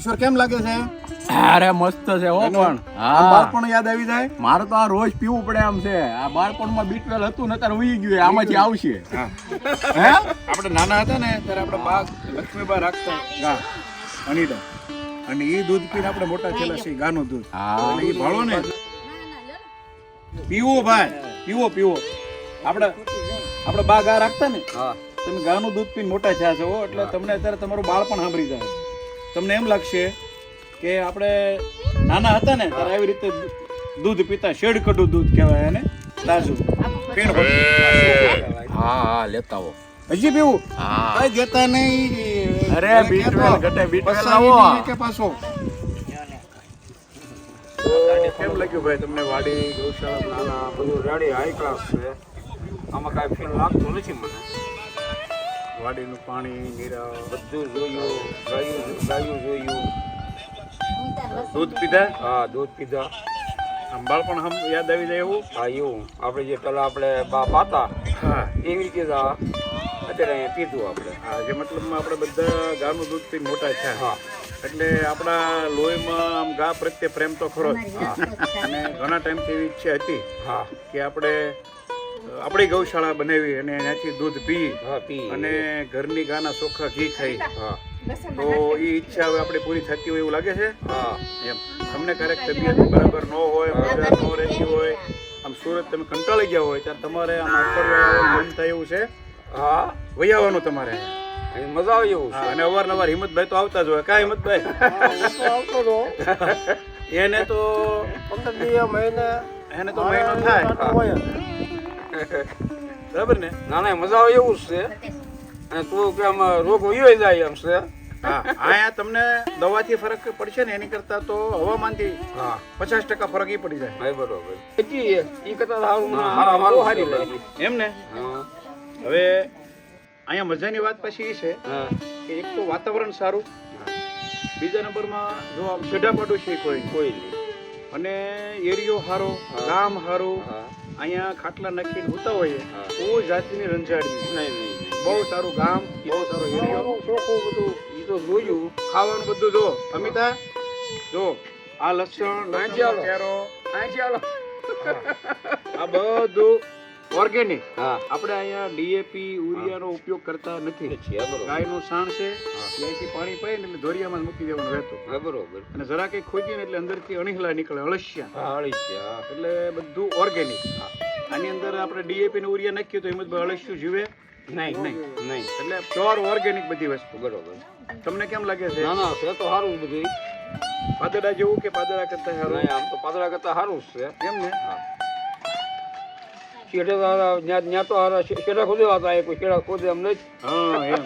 ઈશ્વર કેમ લાગે છે? અરે મસ્ત છે હો પણ આમ બાળપણ યાદ આવી જાય. મારે તો આ રોજ પીવું પડે આમ છે. આ બાળપણમાં બીટવેલ હતું ને ત્યારે ઉઈ ગયું આમાંથી આવશે. હે આપણે નાના હતા ને ત્યારે આપણે બા લક્ષ્મીબા રાખતા ગા અનિતા અને એ દૂધ પીને આપણે મોટા થયેલા છે. ગાનું દૂધ એટલે એ ભાળો ને પીવો ભાઈ પીવો આપણે બા ગા રાખતા ને તમે ગાનું દૂધ પીને મોટા થયા છો એટલે તમને અત્યારે તમારું બાળપણ સાંભળી જાય. તમને એમ લાગશે કે આપણે નાના હતા ને ત્યારે આવી રીતે દૂધ પીતા. શેડ કડું દૂધ કહેવાય એને તાજું પીણ. હા લેતા આવો. હજી પીવું હા કઈ દેતા નહીં. અરે બીટવેલ ઘટે બીટવેલ લાવો કે પાછો કેમ લાગ્યું ભાઈ તમને વાડી ગૌશાળા? નાના બધું રેડી હાઈ ક્લાસ છે. આમાં કાંઈ ફીલ લાગતું નથી મને. વાડીનું પાણી નીરા બધું જોયું, ગાયું જોયું. દૂધ પીધા. હા દૂધ પીધા. આમ બાળપણ આમ યાદ આવી જાય એવું. હા એવું આપણે જે પેલા આપણે બા પાતા હા એવી રીતે જ આ અત્યારે અહીંયા પીધું આપણે. હા જે મતલબમાં આપણે બધા ગાનું દૂધ પીને મોટા થયા. હા એટલે આપણા લોહીમાં આમ ગા પ્રત્યે પ્રેમ તો ખરો જ. અને ઘણા ટાઈમથી એવી ઈચ્છા હતી હા કે આપણે આપણી ગૌશાળા બનાવી અને એનાથી દૂધ પી હા પી અને ઘરની ગાના ચોખ્ખા ઘી ખાઈ. હા તો એ ઈચ્છા હવે આપણે પૂરી થતી હોય એવું લાગે છે. હા એમ તમને ક્યારેક તબિયત બરાબર ન હોય, મજા ન રહેતી હોય, આમ સુરત તમે કંટાળી ગયા હોય ત્યારે તમારે આમ ફરવા મન થાય એવું છે. હા વહી આવવાનું તમારે. અહીં મજા આવે એવું હા, છે. અને અવારનવાર હિંમતભાઈ તો આવતા જ હોય. કા હિંમતભાઈ? આવતો હતો એને તો 15 મહિને એને તો મહિનો થાય. બરાબર ને? ના ના મજા આવે એવું જ છે. અને તું કે આમાં રોગ વયો જાય એમ છે. હા અહીંયા તમને દવાથી ફરક પડશે ને એની કરતા તો હવામાનથી હા 50% ફરક ઈ પડી જાય. ભાઈ બરોબર. ઈ કરતા સારું બહુ સારી લાગી. એમ ને? હા હવે અહીંયા મજાની વાત પછી એ છે હા કે એક તો વાતાવરણ સારું, બીજા નંબરમાં જો આમ છેડાપાડું છે કોઈ નહીં. અને એરિયો સારો, ગામ સારું. હા અહીંયા ખાટલા નાખીને હોતા હોઈએ હા. કોઈ જાતિની રંજાડી નહીં બહુ સારું ગામ, બહુ સારો એરિયો, ચોખ્ખું બધું ઈ તો જોયું. ખાવાનું બધું જો અમિતા જો આ લસણ ચાલો. કેરો અહીં ચાલો. આ બધું ઓર્ગેનિક. હા આપણે અહીંયા ડીએપી યુરિયાનો ઉપયોગ કરતા નથી. છે બરોબર. ગાયનું સાણ છે, હા. ત્યાંથી પાણી પાય ને એટલે ધોરિયામાં જ મૂકી દેવાનું રહેતું. હા બરોબર. અને જરા કંઈ ખોજી ને એટલે અંદરથી અણીહલા નીકળે, અળસિયા. હા હળી છે. હા એટલે બધું ઓર્ગેનિક. આની અંદર આપણે ડીએપી ને યુરિયા નાખ્યું તો હિંમતભાઈ અળસિયું જીવે નહીં નહીં. નહીં એટલે પ્યોર ઓર્ગેનિક બધી વસ્તુ. બરોબર. તમને કેમ લાગે છે? ના ના છે તો સારું બધું. પાદરા જેવું કે પાદરા કરતા સારું? નહીં આમ તો પાતળા કરતા સારું જ છે. એમ ને? શેઠે તો ત્યાં તો શેઠા ખોદે હતા કોઈ શેઠા ખોદે એમ નથી. હા એમ